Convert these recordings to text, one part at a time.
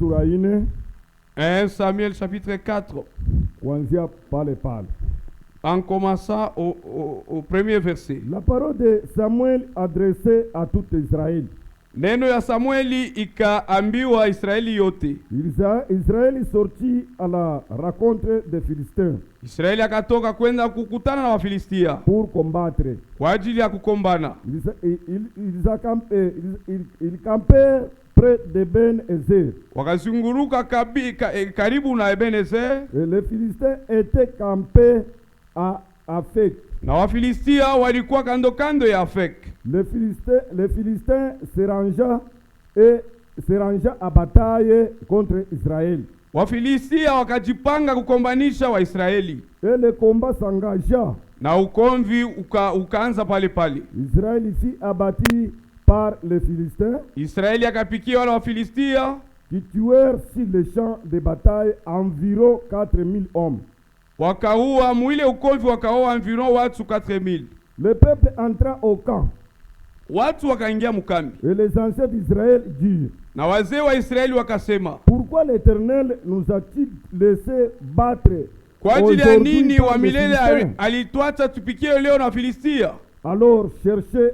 sura 4. 1 Samuel chapitre 4. Kuanzia pale pale. En commençant au premier verset. La parole de Samuel adressée à tout Israël. Neno ya Samueli ikaambiwa Israeli yote. Israël sorti à la rencontre des Philistins. Israeli akatoka kwenda kukutana na Wafilistia pour combattre. Kwa ajili ya kukombana. Ils campaient près de Ben Ezer. Wakazunguruka karibu na Ebenezer. Et les Philistins étaient campés à Afek. Na Wafilistia walikuwa kando kando ya Afek. Les Philistins se rangea à bataille contre Israël. Wafilistia wakajipanga kukombanisha Waisraeli. Et le combat s'engagea. Na ukomvi ukaanza pale pale. Israël fut abattu par les Philistins. Israeli akapikia wale Wafilistia qui tuèrent sur les champs de bataille environ 4000 hommes. Wakaua mwile ukomvi wakaua environ watu 4000. Le peuple entra au camp. Watu wakaingia mkambi. Et les anciens d'Israël dirent. Na wazee wa Israeli wakasema, pourquoi l'Éternel nous a-t-il laissé battre? Kwa ajili ya nini wa milele alituacha tupikie leo na Filistia? Alors cherchez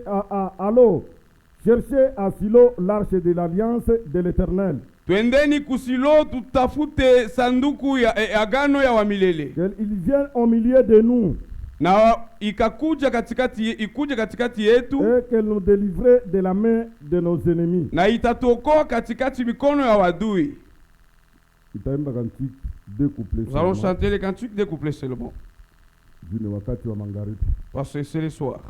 à Silo l'arche de l'alliance de l'Éternel. Twendeni kusilo tutafute sanduku ya agano ya wa milele. Il vient au milieu de nous. Na ikakuja katikati yetu. Et qu'elle nous délivre de la main de nos ennemis. Na itatuokoa katikati mikono ya wadui. Itaimba cantique découplé. Nous allons chanter les cantiques découplés seulement. Parce que c'est le soir.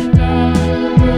Ika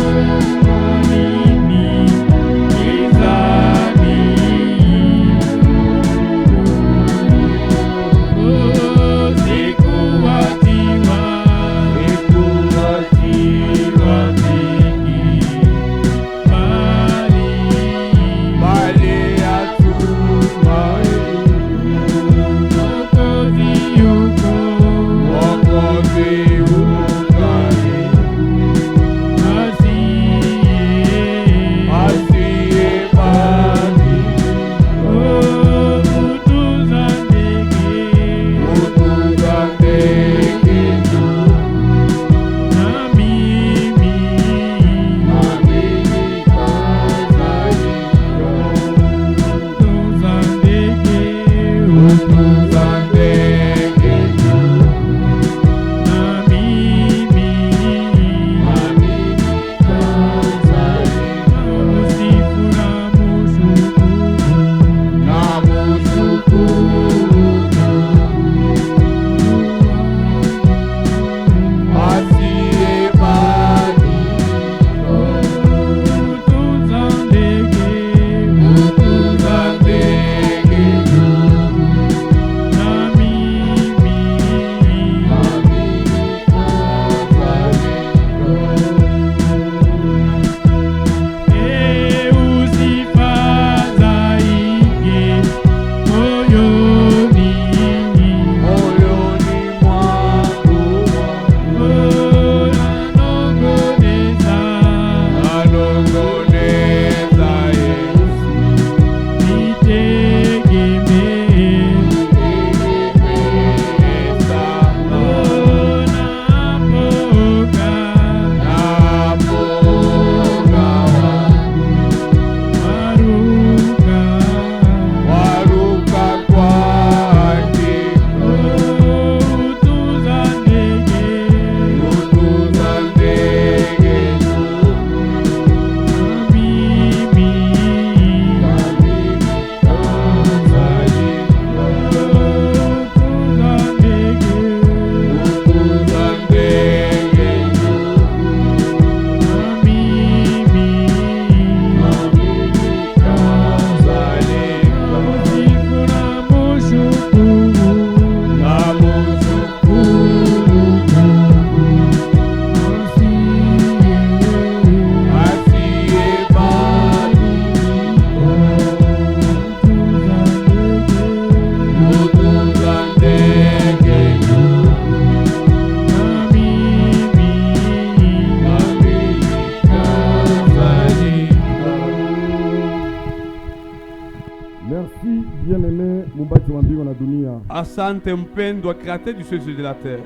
Merci bien-aimé mumbaji wa mbingu na dunia. Asante mpendwa créateur du ciel et de la terre.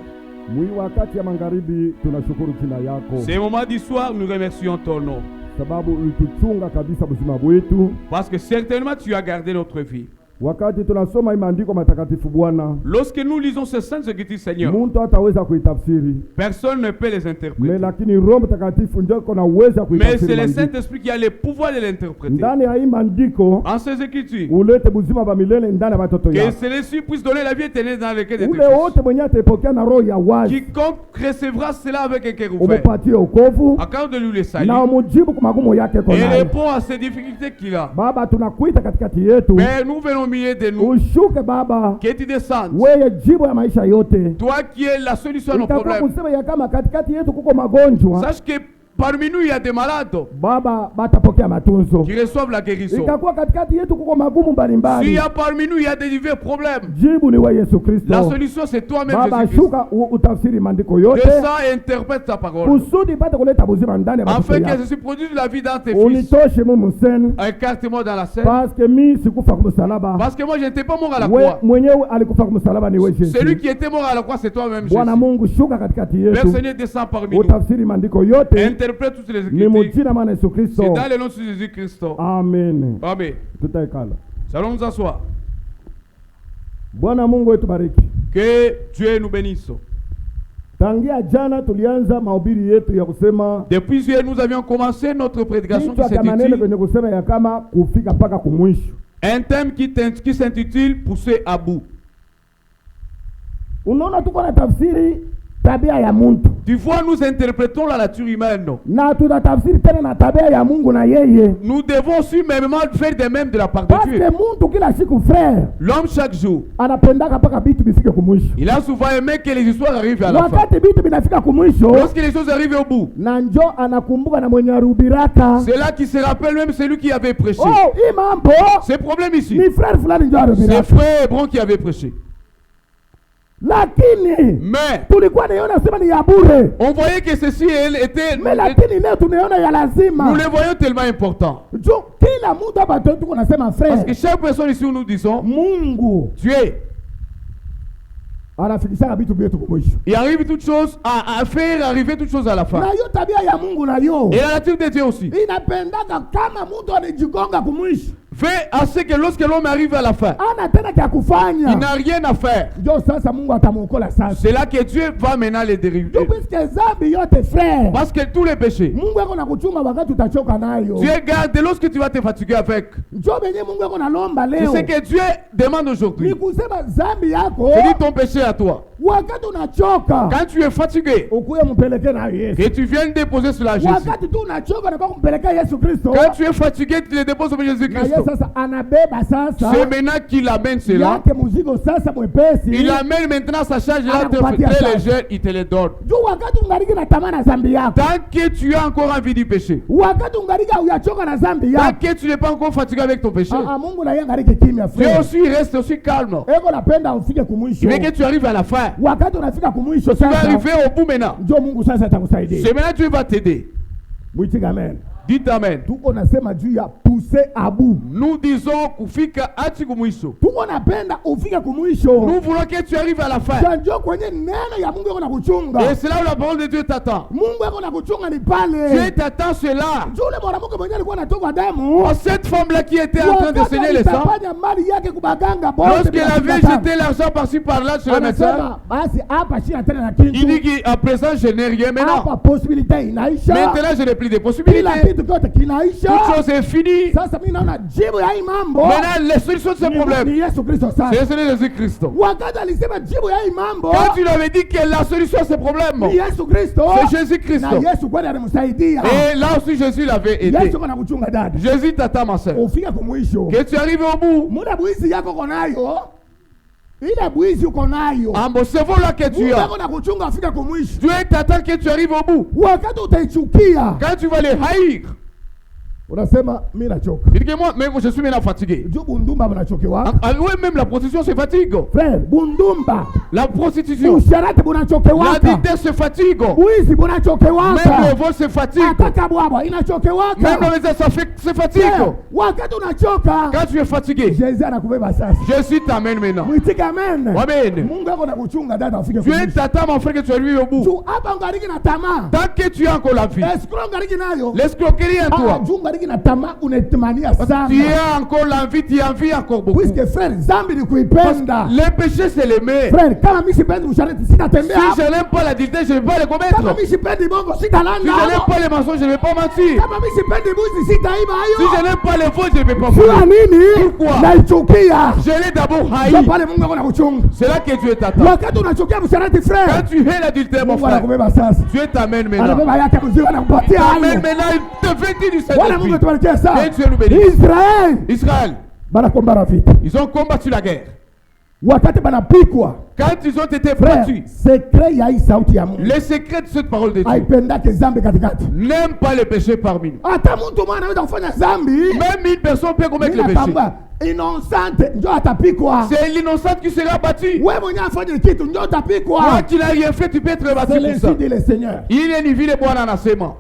Mwi wakati ya magharibi tunashukuru jina yako. C'est le moment du soir, nous remercions ton nom. Sababu ulituchunga kabisa buzima bwetu. Parce que certainement tu as gardé notre vie. Wakati tunasoma maandiko matakatifu Bwana, Lorsque nous lisons ces saintes écritures, Seigneur, muntu hataweza kuitafsiri. personne ne peut les interpréter. Mais lakini Roho Mtakatifu ndio kuna uwezo Mais kuitafsiri. c'est le maandiko. Saint-Esprit qui a le pouvoir de l'interpréter. Ndani ya hii maandiko En ces écritures, ulete buzima ba milele ndani ya watoto que yako. celui-ci puisse donner la vie éternelle dans lequel Ule est wote mwenye atapokea na roho ya wazi, Quiconque recevra cela avec un cœur ouvert, umupatie wokovu accorde de lui le salut na umujibu kwa magumu yake et konayo. répond à ces difficultés qu'il a. Baba, tunakuita katikati yetu, Père, nous venons au milieu de nous, ushuke Baba, que tu descendes. wewe jibu ya maisha yote. Toi qui es la solution à nos Itakuwa problèmes. kusema ya kama katikati yetu kuko magonjwa, Sache que parmi nous, il y a des malades Baba batapokea matunzo. qui reçoivent la guérison. Itakuwa katikati yetu kuko magumu S'il mbalimbali, y a parmi nous, il y a des divers problèmes. jibu ni wewe Yesu La Kristo. solution, c'est toi-même, Baba, Jésus-Christ. shuka utafsiri maandiko yote Descends et interprète ta parole. kusudi ipate kuleta buzima ndani ya watoto Afin que yako. Jésus produise la vie dans tes fils. Unitoshe Mungu seni, Écarte-moi dans la scène. parce que mi sikufa kwa msalaba. Parce que moi, je n'étais pas mort à la We croix. mwenyewe alikufa kwa msalaba, ni wewe Celui Yesu. qui était mort à la croix, c'est toi-même, Bwana Jésus. Mungu, shuka katikati Père yetu, Seigneur, descends parmi nous. utafsiri maandiko yote, Interprète toutes les ni écritures. mujina maana Yesu Kristo. C'est dans le nom de Jésus-Christ. Amen. Amen. Tutaikala. Allons nous asseoir. Bwana Mungu wetu bariki. Que Dieu nous bénisse. Tangia jana tulianza mahubiri yetu ya kusema Depuis hier, nous avions commencé notre prédication qui kichwa cha maneno s'intitule kwenye kusema ya kama kufika mpaka kumwisho. un thème qui s'intitule Pousser à bout. Unaona tuko na tafsiri tabia ya muntu, Tu vois, nous interprétons la nature humaine. na tutatafsiri tena na tabia ya Mungu na yeye, Nous devons aussi même faire de même de la part de parce Dieu. que muntu kila siku frère L'homme, chaque jour, anapendaka mpaka vitu bifike kumwisho. il a souvent aimé que les histoires arrivent à la fin. Wakati vitu vinafika kumwisho, Lorsque les choses arrivent au bout, na njo anakumbuka na mwenye arubiraka, c'est là qu'il se rappelle même celui qui avait prêché. oh, hii mambo C'est le problème ici. ni frère fulani njo C'est arubiraka, frère Hébron qui avait prêché. lakini Mais tulikuwa naiona sema ni ya bure, on voyait que ceci elle était. mais lakini leo tunaiona ya lazima. Nous les voyons tellement importants. Jo, kila mtu hapa tuko nasema frère, Parce que chaque personne ici où nous disons, Mungu Dieu, anafikishaka vitu vyetu kumwisho, il arrive toutes choses à faire arriver toutes choses à la fin. na hiyo tabia ya Mungu nayo Et la nature de Dieu aussi inapendaka kama mtu anajigonga kumwisho, fait à ce que lorsque l'homme arrive à la fin, ana tena kya il kufanya. n'a rien à faire. Njo sasa Mungu atamuokola sasa, C'est là que Dieu va maintenant les dériver. jo puisque zambi yote frère, Parce que tous les péchés, Mungu yako na kuchunga wakati utachoka nayo. Dieu garde lorsque tu vas te fatiguer avec. Njo benye Mungu yako nalomba C'est leo ce que Dieu demande ni aujourd'hui. kusema zambi yako C'est dit ton péché à toi. wakati unachoka Quand tu es fatigué, ukuye mpeleke nayo Yesu. que tu viennes déposer sur la Jésus. Wakati tu unachoka na kumpelekea Yesu Kristo, Quand tu es fatigué, tu le déposes au na Jésus-Christ. Yesu sasa anabeba sasa C'est maintenant qu'il amène cela. yake mzigo sasa mwepesi. Il amène maintenant sa charge là, Anakupatia très charge. légère, il te le donne. Juu wakati ungaliki na tamaa na zambi yako, Tant que tu as encore envie du péché, wakati ungalika uyachoka na zambi tant yako, que tu n'es pas encore fatigué avec ton péché, Mungu na yeye angaliki kimya Dieu frère. aussi reste aussi calme. Eko napenda ufike kumwisho. Il veut que tu arrives à la fin. Wakati unafika kumwisho Tu vas sasa, arriver au bout maintenant. ndio Mungu sasa atakusaidia. C'est maintenant Dieu va t'aider. Mwitika amen. Dites Amen. Tuko nasema juu ya pousser à bout. Nous disons kufika hadi kumwisho. Tuko napenda ufike kumwisho. Nous voulons que tu arrives à la fin. Ndio kwenye neno ya Mungu yako na kuchunga. Et c'est là où la parole de Dieu t'attend. Mungu yako na kuchunga ni pale. Dieu t'attend cela. Yule mwanamke mwenyewe alikuwa anatoka damu. Oh, cette femme-là qui était en train de saigner le sang, Wakati mali yake kubaganga bote. lorsqu'elle avait jeté l'argent par-ci par-là sur le médecin, anasema basi hapa shina tena na kitu. il dit qu'à présent je n'ai rien Hapa maintenant. possibilité inaisha. Maintenant je n'ai plus de Kila possibilités. kitu kote kinaisha. Toute chose est finie. Sasa mimi naona jibu ya hii mambo. Maintenant les solutions de ce problème, Ni Yesu Kristo sasa. c'est le Seigneur Jésus-Christ. Wakati alisema jibu ya hii mambo. Quand tu lui avais dit que la solution à ce problème, Ni Yesu Kristo. c'est Jésus-Christ. Na Yesu kweli alimsaidia. Et là aussi Jésus l'avait aidé. Yesu kana kuchunga dada. Jésus t'attend ma soeur. Ufike kumwisho. Que tu arrives au bout. Muda bwizi yako konayo. Ile bwizi uko nayo. En bon cerveau là que tu Mungu as. yako na kuchunga afike kumwisho. Dieu t'attend que tu arrives au bout. Wakati utaichukia. Quand tu vas les haïr, Unasema mimi nachoka. Il dit que moi, mais je suis maintenant fatigué. Juu bundumba bunachokewa. Oui, même la prostitution se fatigue. Frère, bundumba. La prostitution. Usharati bunachokewaka. L'adultère se fatigue. Wizi bunachokewaka. Même le vol se fatigue. Ataka bwabwa inachokewaka. Même le médecin se fatigue. Wakati unachoka. Quand tu es fatigué, Jésus anakubeba sasa. Jésus t'amène maintenant. Mwitika amen. Amen. Mungu ako na kuchunga dada ufike Tu es t'attends mon frère que tu arrives au bout. Tu hapa ngariki na tamaa. Tant que tu as encore la vie. Escroc ngariki nayo. L'escroquerie en toi. Juu ngariki na tamaa unetemania sana. Tu as encore l'envie, tu as envie encore beaucoup. Puisque frère, zambi ni kuipenda. Les péchés c'est l'aimer. Frère, kama mimi sipendi usharati sitatembea. Si je n'aime pas l'adultère, je ne vais pas le commettre. Kama mimi sipendi bongo sitalanga. Si je n'aime pas les mensonges, je ne vais pas mentir. Kama mimi sipendi buzi sitaiba Si hayo. je n'aime pas les faux, je ne vais pas Sio voler. nini? Pourquoi? Naichukia. Je l'ai d'abord Ndio haï. pale Mungu ako na kuchunga. C'est là que Dieu t'attend. Wakati unachukia usharati frère. Quand tu hais l'adultère, mon Mungu frère, anakubeba sasa. Dieu t'amène maintenant. Anabeba yake mzee anakupatia T'amène hayo. maintenant, il te vêtit du Bwana Mungu Saint-Esprit. tubariki sana. Et Dieu nous bénisse. Israel Israël, banakombana vita. ils ont combattu la guerre. Wakati banapikwa Quand ils ont été frère, battus, secret ya hii sauti ya Mungu les secrets de cette parole de Dieu haipendake zambi katikati. n'aiment pas les péchés parmi nous. Hata mtu mwana anaweza kufanya zambi. Même une personne peut commettre Mimi le péché. natambua innocente ndio atapikwa. C'est l'innocente qui sera battue. Wewe mwenyewe afanye kitu ndio Toi utapikwa. qui n'as rien fait, tu peux être battu C'est pour ainsi ça. dit le Seigneur. Il est ni vile Bwana anasema.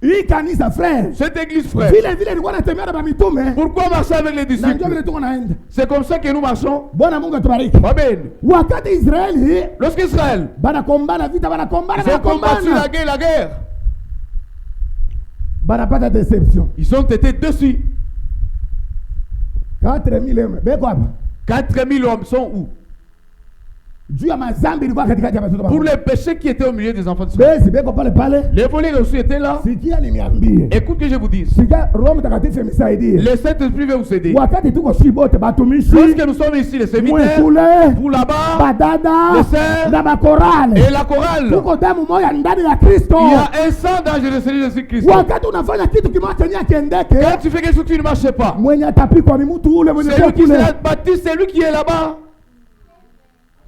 Hii kanisa frère. Cette église, frère, Vile vile ilikuwa natembea na mitume. pourquoi marcher avec les Na ndio disciples? vile tuko naenda. C'est comme ça que nous marchons. Bwana Mungu atubariki. Amen. Wakati Israeli Lorsqu'Israël, banakombana vita banakombana ils ont combattu la banakombana. guerre. Banapata deception. Ils ont été dessus. 4000 hommes. Beko hapa. 4000 hommes sont où? Juu ya mazambi ilikuwa katikati ya watoto. Pour les péchés qui étaient au milieu des enfants d'Israël. Besi beko pale pale. Les volets aussi étaient là. Sikia niambie. Écoute que je vous dise. Sikia Roho Mtakatifu msaidie. Le Saint-Esprit va vous aider. Wakati tuko shibote batumishi. Lorsque nous sommes ici, les serviteurs, Mwekule. pour là-bas, Badada. les sœurs Na makorale. et la chorale, Tuko damu moja ndani ya Kristo. il y a un sang dans le Seigneur Jésus-Christ. Wakati unafanya kitu kimoja chenye kiendeke. Quand tu fais quelque chose qui ne marche pas, Mwenye atapikwa ni mtu ule mwenye c'est lui qui kule. sera bâti, c'est lui qui est là-bas.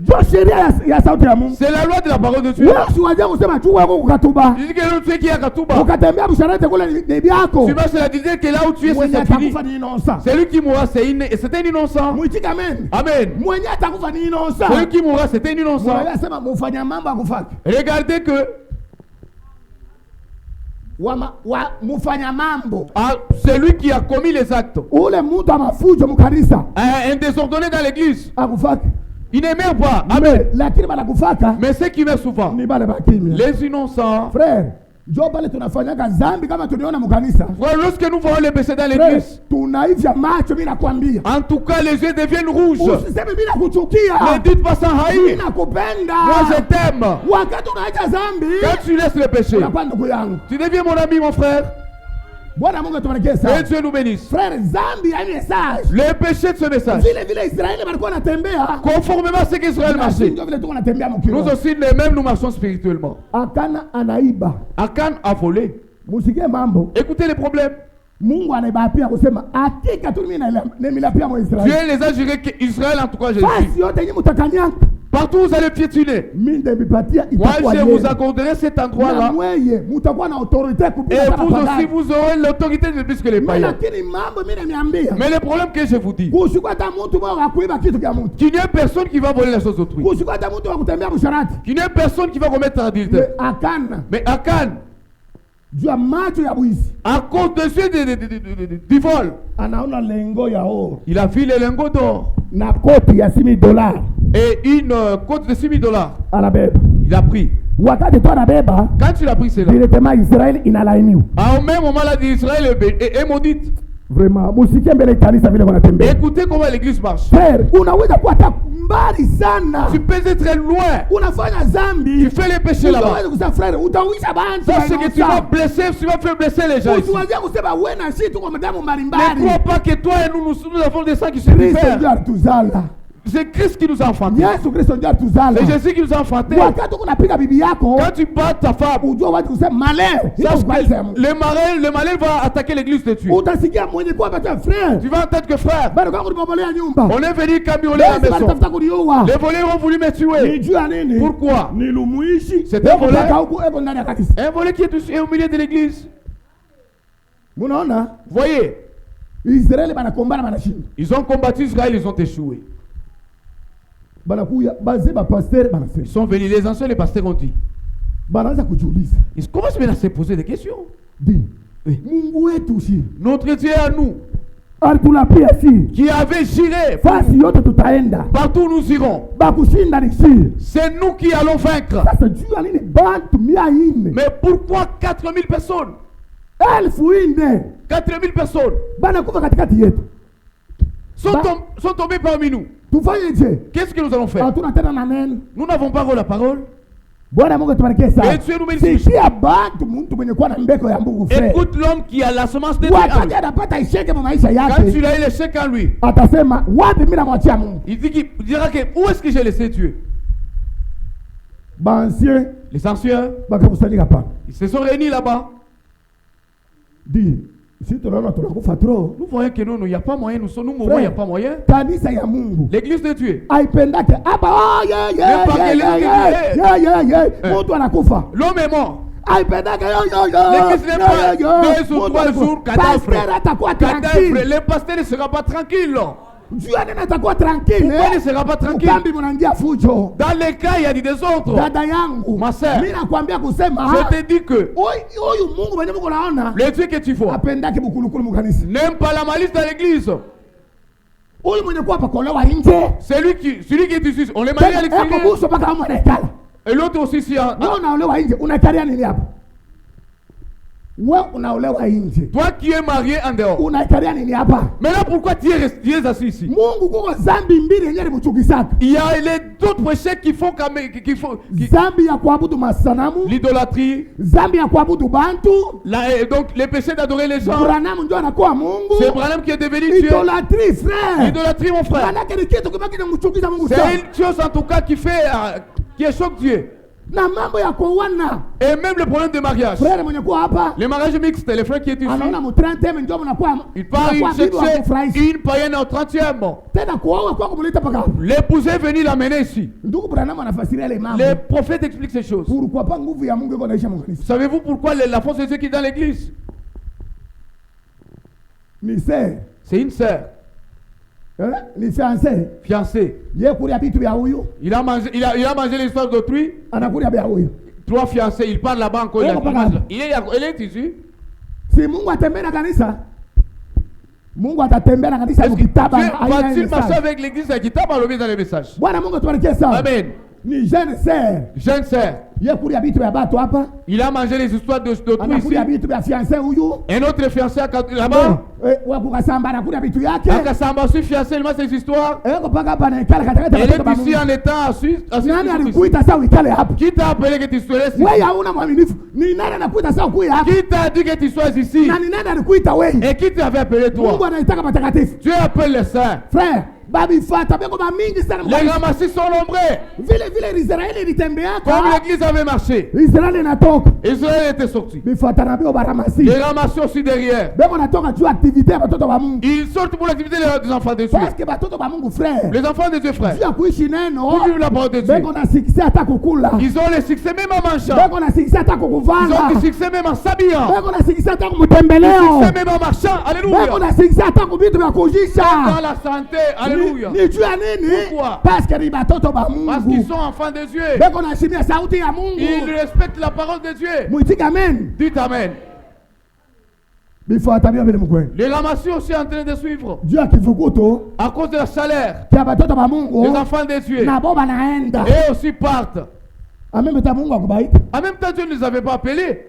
Jo sheria ya sauti ya Mungu. C'est la loi de la parole de Dieu. Wewe usiwaje kusema tu wako kukatuba. Il dit que l'autre, tu es qui est à Katuba. Ukatembea busharate kule ni byako. Tu vas se la dire que là où tu es, Mwenye c'est fini. atakufa ni innocent. Celui qui mourra, c'est un innocent. Mwitika amen. Amen. Mwenye atakufa ni innocent. Celui qui mourra, c'est un innocent. Mwenye asema mufanya mambo akufaki. Regardez que Mufanya mambo. celui qui a commis les actes, Ule mtu amafujo mukanisa. un désordonné dans l'église, Akufaki. il ne meurt pas. Amen. Lakini banakufaka. Mais ceux qui meurent souvent, Ni bale bakimya. les innocents. Frère, jo pale tunafanyaka zambi kama tuliona mukanisa. Frère, lorsque nous voyons les péchés dans Frère, l'église, tunaivya macho mimi nakwambia. en tout cas, les yeux deviennent rouges. Usiseme mimi nakuchukia. Ne dites pas sans Mimi haïr. nakupenda. Moi, je t'aime. Wakati unaacha zambi, Quand tu laisses le péché, unakuwa ndugu yangu. tu deviens mon ami, mon frère. Bwana Mungu atubariki Et sana. Dieu nous bénisse. Frère, zambi ya message. Le péché de ce message, Vile vile Israeli walikuwa wanatembea. conformément à ce qu'Israël Na marchait, ndio vile tuko natembea nous mkiro. aussi, les mêmes, nous marchons spirituellement. Akana anaiba. Akan a volé. Musikie mambo. Écoutez les problèmes. Mungu anaibaa pia kusema hakika tu mimi na pia mwa Israeli. Dieu les a jurés qu'Israël, en tout cas, je le dis. Fasi yote yenye mtakanyanga. Partout où vous allez piétiner, Mimi ndemipatia moi, itakuwa je vous yenu. accorderai cet Na endroit-là. mweye mutakuwa na autorité Et kupita vous kama aussi, pagani. vous aurez l'autorité de plus que les Mimi païens. lakini mambo mimi namiambia. Mais le problème que je vous dis, Kushikwa hata mtu mwa kuiba kitu kya mtu. qu'il n'y ait personne qui va voler les choses d'autrui. Kushikwa hata mtu wa kutembea msharati. Qu'il n'y ait personne qui va commettre adultère. Akana Mais Akan, juu ya macho ya bwizi à cause de ceux du vol, anaona lengo ya oro il a vu les lingots d'or na koti ya $6,000 et une côte de $6,000. anabeba. Il a pris. Wakati tu anabeba Quand tu l'as pris, c'est là. directement Israeli inalainiwa. Au même moment là, d'Israël est maudite. Vraiment, musikie mbele kanisa vile wanatembea. Écoutez comment l'église marche. Frère, unaweza kuwa hata mbali sana. Tu peux être loin. Unafanya zambi. Tu fais les péchés là-bas. Unaweza kusema frère, utawisha bantu. Parce que tu vas blesser, tu vas faire blesser les gens ici. Usiwazie kusema wewe na sisi tuko madamu Ne mbalimbali. crois pas que toi et nous avons des sangs qui se Kristo diffèrent. ndio alituzala. C'est Christ qui nous a enfantés. Yesu Kristo ndio alituzala. C'est Jésus qui nous a enfantés. Wakati unapiga bibi yako, Quand tu bats ta femme, ujue watu kusema maleo. sache que le malin va attaquer l'église de Dieu. Utasikia mwenye kwa bata frère. Tu vas entendre que frère, Bado kwangu nimomolea nyumba. on est venu cambrioler la Basi maison. walitafuta kuniua. Les voleurs ont voulu me tuer. Nijua nini? Pourquoi? Nilumuishi. C'est un voleur. Mpaka huko eko ndani ya kanisa. Un voleur qui est au milieu de l'église. Munaona? Voyez, Israeli banakombana banashinda. ils ont combattu Israël, ils ont échoué. Banakuya baze ba pasteur banasema. Ils sont venus, les anciens, les pasteurs ont dit. Banaanza kujiuliza. Ils commencent maintenant à se poser des questions. Di. Mungu wetu si. Notre Dieu à nous, Alitulapia si. qui avait géré, Fasi yote tutaenda. partout nous irons. Bakushinda ni si. C'est nous qui allons vaincre. Sasa juu ya nini bantu 400? Mais pourquoi 4000 personnes? 1000. 4000 personnes Banakufa katikati yetu. sont tombées parmi nous. Tufanyeje? Qu'est-ce que nous allons faire? Hatuna tena na neno. Nous n'avons pas la parole. Bwana Mungu tubariki sana. Et Dieu nous bénisse. Sikia bantu mtu mwenye kuwa na mbeko ya Mungu frère. Écoute l'homme qui a la semence de Dieu. Wakati anapata isheke kwa maisha Quand yake, il a eu l'échec en lui, atasema wapi mimi namwachia Mungu? il dira que où est-ce que j'ai laissé Dieu? Bancien Les anciens, bakakusanyika pa. ils se sont réunis là-bas. Di, si tunaona tunakufa trop. Nous voyons que nous, il n'y a pas moyen, nous mourons, il n'y a pas moyen. Kanisa ya Mungu. L'église de Dieu. Haipendake hapa mtu anakufa. L'homme est mort. Haipendake L'église n'est pas 2 ou 3 jours, pasteur atakuwa tranquille. Le pasteur ne sera pas tranquille. Juu nini atakuwa tranquille? Pourquoi ne sera pas tranquille? Ukambi mnaingia fujo. Dans les cas, il y a des désordres. Dada yangu, Ma sœur, mimi nakwambia kusema je te dis que huyu Mungu mwenye Mungu naona le Dieu que tu vois apendake bukulukulu mkanisa. n'aime pas la malice dans l'église. Huyu mwenye kuwa pakolewa nje. Celui qui est ici, on les marie à Eko l'extérieur. buso paka kama anaikala. Et l'autre aussi, si Wewe unaolewa nje, unakalia nini hapa? Wewe unaolewa nje. toi qui es marié en dehors. Unakalia nini hapa? Maintenant, pourquoi tu es assis ici? Mungu kuko zambi mbili yenyewe mchukisaka. Il y a les d'autres péchés qui font Zambi ya kuabudu masanamu, l'idolâtrie, zambi ya kuabudu bantu. donc les péchés d'adorer les gens. Branham ndio anakuwa Mungu. C'est Branham qui est devenu Dieu. Idolâtrie frère. L'idolâtrie, mon frère. Manake ni kitu kibaki na mchukiza Mungu sana. C'est une chose en tout cas qui choque Dieu. Na mambo ya kuoana. Et même le problème de mariage. Frère mwenye kuwa hapa. Les mariages mixtes, les frères qui étaient ici. Anaona mu 30e ndio mnakuwa. Il part chercher une païenne au 30e. Tena kuoa kwa kumleta paka. L'épouse est venue l'amener ici. Ndugu Branham anafasiria ile mambo. Les prophètes expliquent ces choses. Pourquoi pas nguvu ya Mungu iko naisha mkanisa? Savez-vous pourquoi la force de Dieu qui est dans l'église? Ni sœur. C'est une sœur. Ni fiancé. Fiancée. Ye kuria bitu ya huyu. Il a mangé l'histoire d'autrui. Anakuria bia huyu. 3 fiancés, il parle là-bas encore. Il est ici. Si Mungu atembea na kanisa, Mungu atatembea na kanisa mkitaba. Va-t-il marcher avec l'église à Kitaba ou dans les messages? Bwana Mungu tubariki sana. Amen. Ni jeune sœur. Jeune sœur. Ye kuria bitu ya batu hapa. Il a mangé les histoires d'autrui ici. Anakuria bitu ya fiancé huyu. Un autre fiancé là-bas. Wa kukasamba anakuria bitu yake. Akasamba aussi fiancé, il m'a ces histoires. Eko paka hapa na ikala katakata. Elle est ici en étant assis. Nani alikuita sasa uikale hapa? Qui t'a appelé que tu sois ici? Wewe hauna mwaminifu. Ni nani anakuita sasa ukuye hapa? Qui t'a dit que tu sois ici? Na ni nani alikuita wewe? Et qui t'avait appelé Mungu toi? anaitaka matakatifu. Dieu appelle les saints. Frère, babi fata beko ba mingi sana Les ramassis sont nombreux. vile Israeli ilitembea Comme l'église avait marché, Israeli inatoka Israël était sorti. bifata na bio baramasi Les ramassis aussi derrière. beko natoka juu activité ya watoto wa Mungu Ils sortent pour l'activité des enfants de Dieu. parce que watoto wa Mungu frère Les enfants de Dieu, frère. juu ya kuishi neno Pour vivre la parole de Dieu. beko na sikisi hata kukula Ils ont le succès même en mangeant. beko na sikisi hata Ils ont kukuvala du succès même en s'habillant. beko na sikisi hata Du kumtembeleo succès même en marchant. beko Alléluia. na sikisi hata kubitu vya Dans kujisha la santé. Alléluia. ni juu ya nini Pourquoi? parce que ni batoto ba Parce qu'ils Mungu sont enfants de Dieu. beko na shimia sauti ya Ils Mungu respectent la parole de Dieu. muitika amen Dites Amen. bifata bio vile mkweli Les ramassis aussi en train de suivre. juu ya kivukuto À cause de la chaleur. kya batoto ba Mungu Les enfants de Dieu. na bo banaenda Et aussi partent. amemeta Mungu akubaita En même temps, Dieu ne nous avait pas appelés.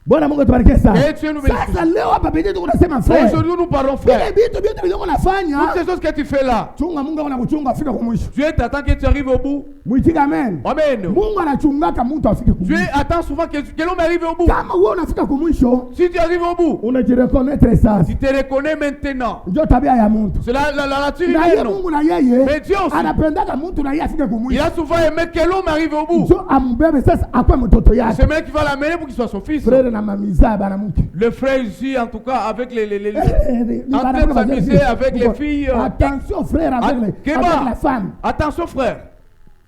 Bwana Mungu tubariki sana Et Dieu nous bénisse. sasa leo hapa bidii tuko nasema frère Aujourd'hui, nous parlons, vile frère. vitu vyote vilivyo nafanya Toutes ces choses que tu fais là, chunga Mungu anakuchunga afika kwa mwisho Dieu t'attend que tu arrives au bout. mwitika amen Amen. Mungu anachungaka mtu afike kwa Dieu mwisho attend souvent que l'homme arrive au bout. kama wewe unafika kwa mwisho Si tu arrives au bout, unajireconnaître sasa tu te reconnais maintenant. ndio tabia ya mtu C'est la nature na yeye humaine. Mungu na yeye Mais Dieu aussi, anapendaka mtu na yeye afike kwa il mwisho a souvent aimé que l'homme arrive au bout. ndio ambebe sasa akwe mtoto yake C'est même qui va l'amener pour qu'il soit son fils. frère na mamiza bana mke Le frère ici, en tout cas, avec les Ni en train bana de s'amuser avec les filles. attention frère avec la femme Attention, frère.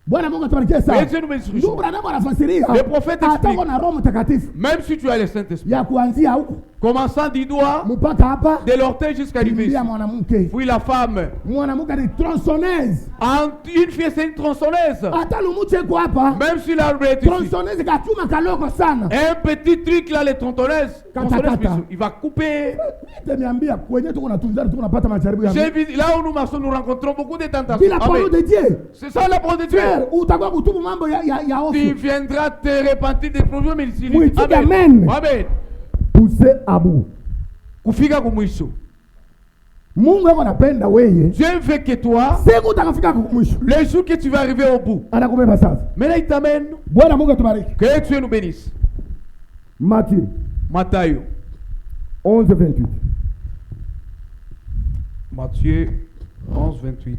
Bwana Mungu atubariki Mais sana Dieu nous bénisse. ndugu Branham anafasiria Les prophètes hata expliquent. kuna Roho Mtakatifu Même si tu as le Saint-Esprit, ya kuanzia huko Commençant du doigt, mpaka hapa, de l'orteil jusqu'à l'ici. kimbia mwanamke. Puis la femme. Mwanamke ni tronçonneuse. Une fille, c'est une tronçonneuse. Hata lumuche kwa hapa. Même si l'arbre est ici. Tronçonneuse kachuma kaloko sana. Un petit truc là, les tronçonneuses. Kata. Il va couper. Niambia kwenye tuko natunza tuko napata majaribu ya. Là où nous marchons, nous rencontrons beaucoup de tentations. Dis la parole de Dieu. C'est ça la parole de Dieu. Frère, utakuwa kutubu mambo ya hofu. Tu viendras te repentir des problèmes ici. Oui, amen. Amen. Pousser à bout. Kufika kumwisho. Mungu yako anapenda wewe. Dieu veut que toi, siku utakafika kumwisho, le jour que tu vas arriver au bout, anakubeba sasa. Mais là il t'amène. Bwana Mungu atubariki. Que Dieu nous bénisse. Matthieu 11:28. Matthieu 11:28.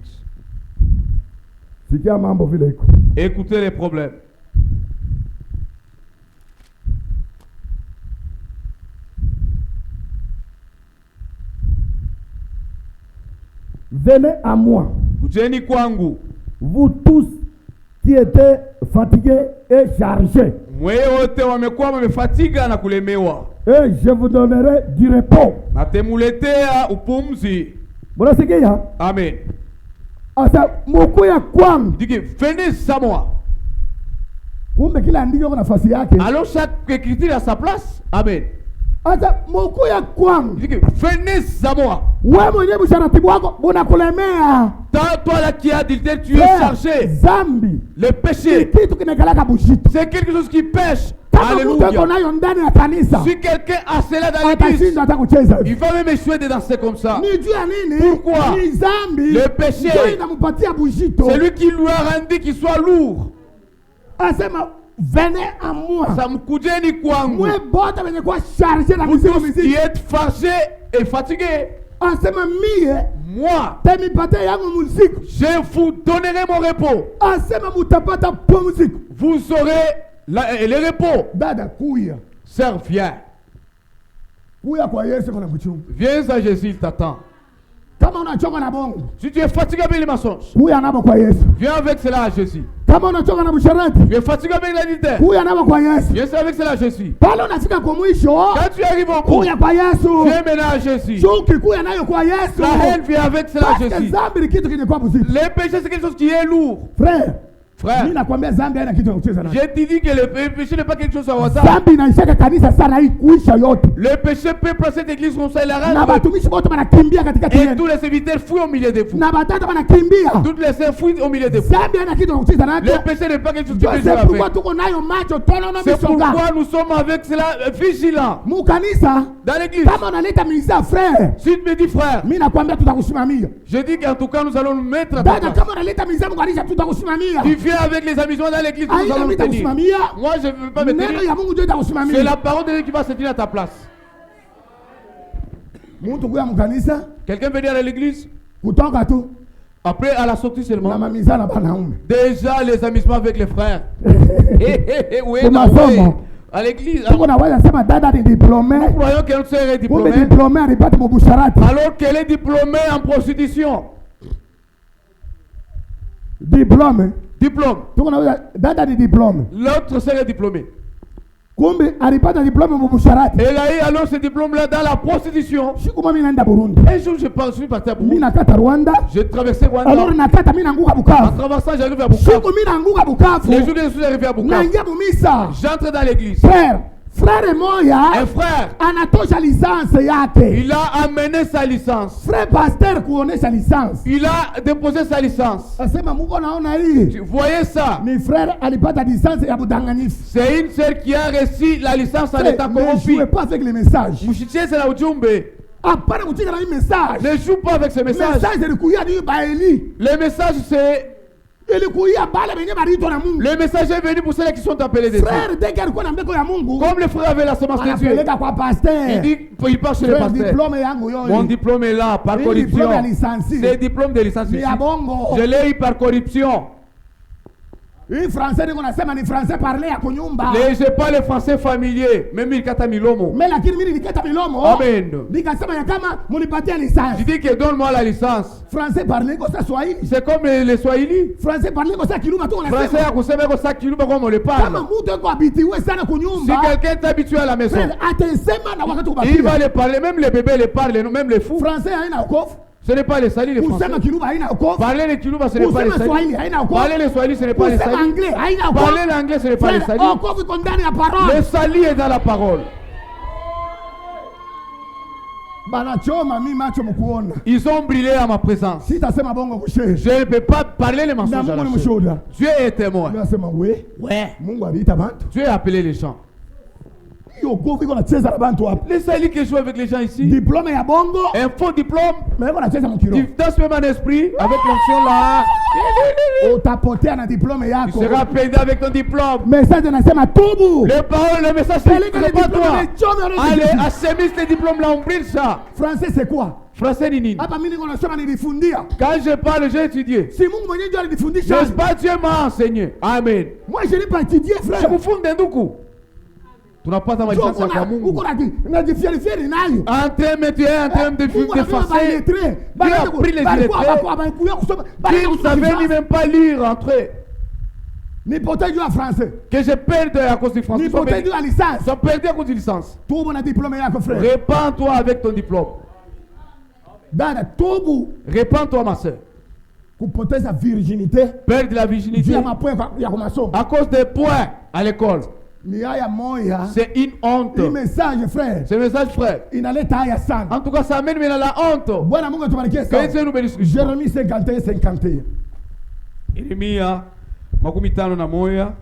Sikia mambo vile iko. Écoutez les problèmes. Venez à moi, Kujeni kwangu, vous tous qui êtes fatigués et chargés, mwe wote wamekuwa wamefatiga na kulemewa, et je vous donnerai du repos. natemuletea upumzi. Mnasikia? Amen. Asa mukuya kwangu. Dit que venez à moi. Kumbe kila andiko kuna nafasi yake. Alors chaque écriture a sa place. Amen. Asa mukuya kwangu. Dit que venez à moi. Wewe mwenyewe busharatibu wako unakulemea. Toi là qui as adultère, tu es chargé. Zambi. Le péché, Kitu kinakalaka bushito. c'est quelque chose qui pêche. Kama mtu yuko Alléluia. nayo ndani ya kanisa, Si quelqu'un a cela dans l'église, atashinda hata kucheza hivi. il va même échouer de danser comme ça. Ni juu ya nini? Pourquoi? Ni zambi. Le péché. Ndio inampatia bushito. C'est lui qui lui a rendu qu'il soit lourd. Asema venez à moi. Ça me kujeni kwangu. Mwe bote wenye kuwa chargé na Vous mizigo tous qui mizito. êtes fâchés et fatigués, Asema mie moi, temipate yangu muziko. je vous donnerai mon repos. Asema mutapata pumziko. Vous aurez le repos. Dada kuya. Sœur, viens. Kuya kwa Yesu kuna kuchunga. Viens à Jésus, il t'attend. Kama unachoka na bongo, Si tu es fatigué avec les mensonges, kuya nabo kwa Yesu. viens avec cela à Jésus. Kama unachoka na busharati, Tu es fatigué avec l'adultère, kuya nabo kwa Yesu. viens avec cela à Jésus. Pale unafika kwa mwisho, Quand tu arrives au bout, kuya kwa Yesu. viens maintenant à Jésus. Chuki kuya nayo kwa Yesu. La haine vient avec cela à Parce que Jésus. zambi ni kitu kinekuwa mzito. Le péché, c'est quelque chose qui est lourd. Frère, Frère, mimi nakwambia zambi haina kitu ya kucheza nayo. je te dis que le péché n'est pas quelque chose à hasard. Zambi inaishaka kanisa sana hii kuisha yote. Le péché peut placer cette église comme ça, il Na arrête. watumishi wote wanakimbia katikati Et yenu. tous les serviteurs fuient au milieu de vous. Na batata wanakimbia. Toutes les sœurs fuient au milieu de vous. Zambi haina kitu ya kucheza nayo. Le péché n'est pas quelque chose qui peut jouer C'est pourquoi avec. tuko nayo macho tono na C'est misoga. pourquoi nous sommes avec cela vigilants. Mukanisa Dans l'église, kama unaleta misa frère, si tu me dis frère, mimi nakwambia tutakusimamia. je dis qu'en tout cas nous allons nous mettre à ta Dada place. kama unaleta misa mukanisa tutakusimamia. Tu viens avec les amusements dans l'église, nous Aina allons mimi nous tenir. nitakusimamia. Moi je ne veux pas me Neno tenir. ya Mungu ndio C'est itakusimamia. la parole de Dieu qui va se tenir à ta place. Mtu kuya mukanisa Quelqu'un veut dire à l'église, kutoka tu après à la sortie na seulement, mamisa na banaume. déjà les amusements avec les frères. Oui, Kuna non, oui. somo. À l'église, Tuko na wale sema dada ni diplômé. nous croyons que notre sœur est Kumbe diplômée, diplômé alipata mubusharati. alors qu'elle est diplômée en prostitution. Diplômé. Diplôme. Tuko na wale dada ni diplômé. L'autre sœur est diplômée. Kumbe alipata diplômé mubusharati. Elle a eu alors ce diplôme-là dans la prostitution. Siku mimi naenda Burundi. Un jour, je suis parti à Mimi Burundi. nakata Rwanda. J'ai traversé Alors Rwanda. nakata mimi naanguka En Bukavu. traversant, j'arrive à Bukavu. Siku mimi naanguka Bukavu. Les jours où je suis arrivé à Bukavu, Naingia mumisa. j'entre dans l'église. Frère moya Un frère, anatosha licence yake. il a amené sa licence. Frère pasteur kuonesha licence. Il a déposé sa licence. Asema muko naona hii. Vous voyez ça? Ni frère alipata licence ya budanganyifu. C'est une sœur qui a reçu la licence en Ne état corrompu. jouez pas avec les messages. Mshitie c'est la ujumbe. Hapana kuchika na hii message. Ne joue pas avec ce message. Message ilikuya ni baeli. Le message c'est... Ilikuya bale benye barito na Mungu. Le message est venu pour ceux qui sont appelés des dieux. Frère dès alikuwa na mbeko ya Mungu. Comme le frère avait la semence de Dieu. Anapeleka kwa pasteur. Il dit, il part chez le Frère pasteur. diplôme yangu yo. Mon diplôme est là par Hii corruption. diplôme ya licencié. C'est diplôme de licence Ni ici. ya bongo. Je l'ai eu par corruption. Hii français niko nasema ni français parler ya kunyumba. Je parle français familier, même Mikata Milomo. Mais lakini mimi nikata milomo. Amen. Nikasema ya kama munipatia licence. Je dis que donne-moi la licence. Français parler kwa Swahili. C'est comme les Swahili. Français parler kwa Kiluma tu unasema. Français ya kusema kwa sa Kiluma comme on le Kama parle. mtu yuko habitué sana Si kunyumba. quelqu'un est habitué à la maison, Atasema na wakati il kubakia. va les parler, même les bébés les parlent, même les fous. Français haina wokovu. Ce n'est pas les salis, les français. Kusema Kiluma haina wokovu. Parler les Kiluma, ce n'est pas les Kusema Swahili salis. haina wokovu. Parler les Swahili, ce n'est pas les Kusema salis. anglais haina wokovu. Parler l'anglais, ce n'est pas les salis. Wokovu iko ndani ya parole. Le sali est dans la parole. Banachoma mimi macho mkuona. Ils ont brillé à ma présence. Sitasema bongo kushe. Je ne peux pas parler les mensonges à la chair. Dieu est témoin. Nasema we. Ouais. Mungu aliita bantu. Dieu a appelé les gens. Hiyo govi iko nacheza na bantu hapo. Les salis qui jouent avec les gens ici. Diplôme ya bongo. Un faux diplôme. Mais iko nacheza mkiro. Tu danses même en esprit avec l'onction là. Utapotea na diplôme Tu yako. seras perdu avec ton diplôme. Message nasema tubu. Le parole, le message, c'est pas toi. Allez, assemis tes diplômes là, on brille ça. Français c'est quoi? Français ni nini. Hapa mimi niko nasema nilifundia. Quand je parle, j'ai étudié. Si Mungu mwenyewe ndio alinifundisha. N'est-ce pas Dieu m'a enseigné. Amen. Moi je n'ai pas étudié frère. Je vous fonde nduku. Tunapata majifunzo ya Mungu. Uko najifierifieri nayo. En train tu es en train de faire. Dieu a pris les illettrés. Qui ne savait ni même pas lire entre eux. Ni poteju à français. Que je perde à cause du français. Ni poteju à licence. Ils sont perdus à cause du licence. Tout mon diplôme yako frère. Répands-toi avec ton diplôme. Dada tubu. Répands-toi ma soeur. Kupoteza virginité. Perdre la virginité. À cause des points à l'école. C'est une honte. Un message frère. C'est un message frère. En tout cas ça amène maintenant la honte. Que Dieu nous bénisse. Jérémie 51:51. Yeremia makumi tano na moja.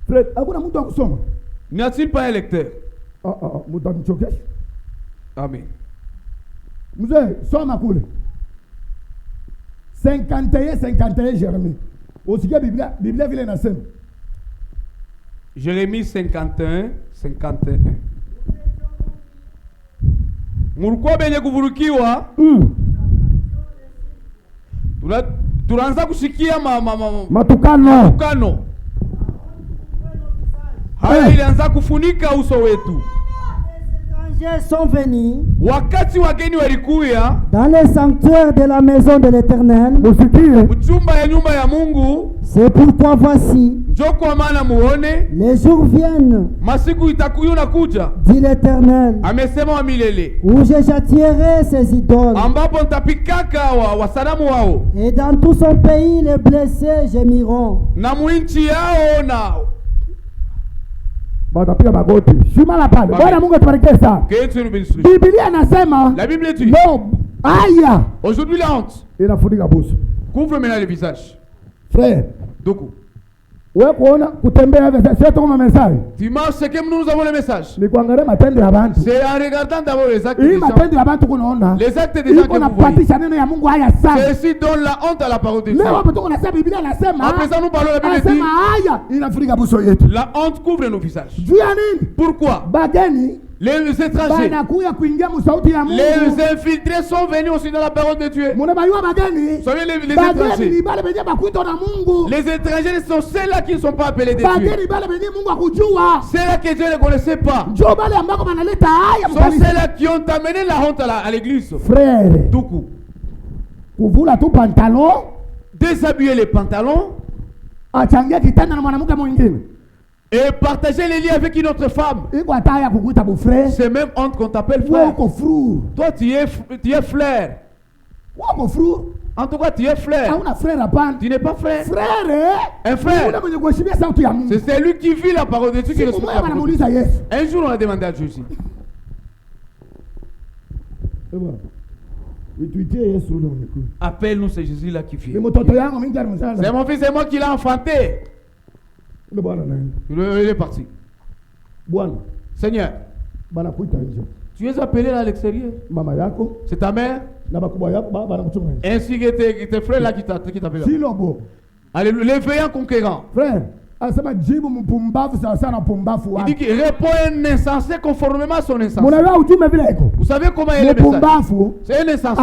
Frère, hakuna mtu akusoma. N'y a-t-il pas un lecteur? Mtu amchokesha. Amen. Mzee, soma kule. 51:51 Jérémie. Usikie Biblia vile inasema. Jérémie 51:51. Mulikuwa benye kuvurukiwa. Tunaanza kusikia matukano. Haya ilianza kufunika uso wetu. Sont venus wakati wageni walikuya dans le sanctuaire de la maison de l'Éternel. Mchumba ya nyumba ya Mungu. C'est pourquoi voici njoo kwa maana muone les jours viennent, masiku itakuyo nakuja, dit l'Éternel, amesema wa milele, où je châtierai ces idoles, ambapo ntapikaka wasanamu wao, et dans tout son pays les blessés gémiront, na mwinchi yao na batapiga magoti. Simama pale. Bwana Mungu atubariki sana. Biblia inasema, la Bible dit, no, aya. Aujourd'hui la honte inafunika buso. Couvre maintenant le visage. Frère, Doku. Wewe kuona kutembea hivi sasa kama message. Dimanche c'est que nous avons le message. Ni kuangalia matendo ya bantu. C'est en regardant d'abord les actes des gens. Matendo ya bantu kunaona. Les actes des gens que vous voyez. Ipatisha neno ya Mungu haya sana. Ceci donne la honte à la parole de Dieu. Leo hapo tuko nasema Biblia inasema. Après ça nous parlons la Bible dit. Inasema haya inafunika buso yetu. La honte couvre nos visages. Juu ya nini? Pourquoi? Bageni. Les étrangers, les infiltrés sont venus aussi dans la parole de Dieu. Savez les étrangers. Les étrangers sont ceux-là qui ne sont pas appelés de Dieu. Ceux-là que Dieu ne connaissait pas. Sont ceux-là qui ont amené la honte à l'église. Frère, Toukou. Déshabiller les pantalons. Et partager les liens avec une autre femme. C'est même honte qu'on t'appelle frère. Toi tu es frère. En tout cas tu es frère. Tu n'es pas frère. Un frère. C'est celui qui vit la parole de Dieu qui respecte la parole de Dieu. Un jour on a demandé à Dieu aussi. Appelle-nous, c'est Jésus là qui vient. C'est mon fils et moi qui l'a enfanté. Il est parti. Seigneur, tu es appelé à l'extérieur. C'est ta mère. Ainsi que tes frères là qui t'appellent. Alléluia. Les veillants conquérants. Frère, Il dit qu'il répond un insensé conformément à son insensé. Vous savez comment il est le message? C'est un insensé.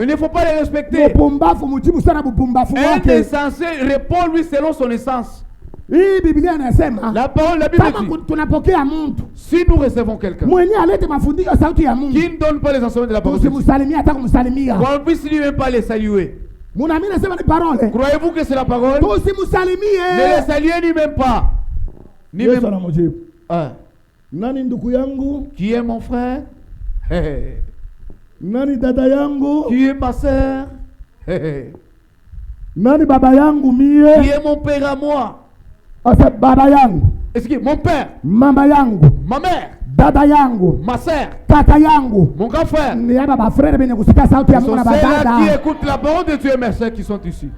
Il ne faut pas le respecter. Un insensé répond lui selon son essence. La parole de la Bible dit, si nous recevons quelqu'un qui ne donne pas les enseignements de la parole de Dieu, qu'on puisse lui même pas les saluer. Croyez-vous que c'est la parole? Ne les saluez ni même pas. Ni même pas. Qui est mon frère? Qui est ma soeur? Qui est mon père à moi? Est-ce que mon père? Ma mère? Ma soeur? Mon grand frère? Ce sont ceux-là qui écoutent la parole de Dieu, mes soeurs qui sont ici.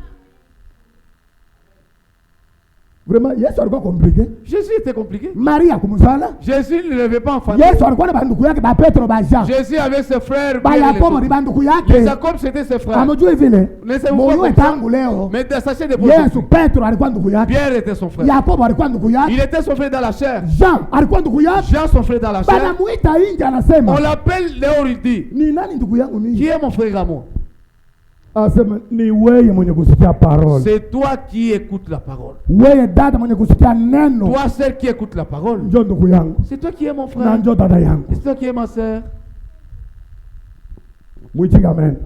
Vraiment, Jésus alikuwa compliqué. Jésus était compliqué. Maria kumuzala. Jésus ne l'avait pas enfanté. Yesu alikuwa na banduku yake ba Petro ba Jean. Jésus avait ses frères. Ba Yakobo ni banduku yake. Les Jacob c'était ses frères. Amujui vile. Moyo tangu leo. Mais sachez de Yesu Petro alikuwa ndugu yake. Pierre était son frère. Yakobo alikuwa ndugu yake. Il était son frère dans la chair. Jean alikuwa ndugu yake. Jean son frère dans la chair. Banamuita nje anasema. On l'appelle Léo, il dit. Ni nani ndugu yangu mimi? Qui est mon frère à moi? C'est toi qui écoutes la parole. Toi celle qui écoute la parole. C'est toi qui es mon frère. C'est toi qui es ma soeur.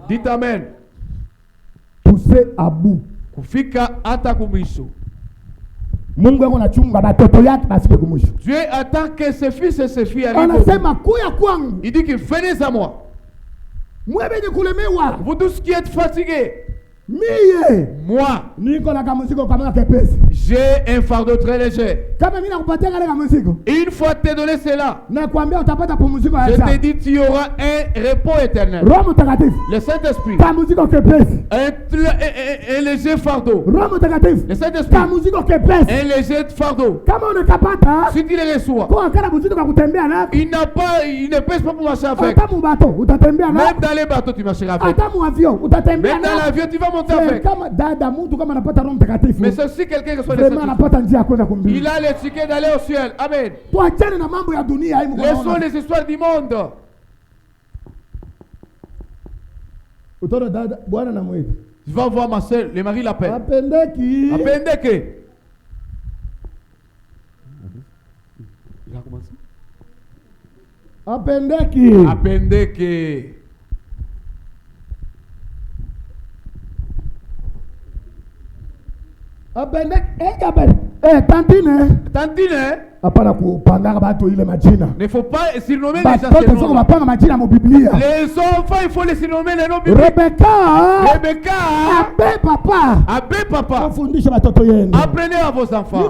Dites amen. Poussez à bout. Kufika hata kumwisho. Dieu attend que ses fils et ses filles arrivent. Il dit que venez à moi. Vous tous qui êtes fatigués, moi, j'ai un fardeau très léger. Une fois te donné cela, je te dis tu auras un repos éternel. Le Saint-Esprit, un léger fardeau. Le Saint-Esprit, un léger fardeau. Si tu le reçois, il ne pèse pas pour marcher avec. Même dans les bateaux tu marcheras avec. Même dans l'avion tu vas monter avec. Mais ceci quelqu'un qui soit le Saint-Esprit, il a les tickets d'aller au ciel. Amen. Laissons les histoires du monde. Je vais voir ma soeur, le mari l'appelle. Apendeke. Il a commencé. Apendeke. Tantine. Ne faut pas surnommer les gens. Les enfants, il faut les surnommer les noms bibliques. Rebecca. Abbé papa. Apprenez à vos enfants.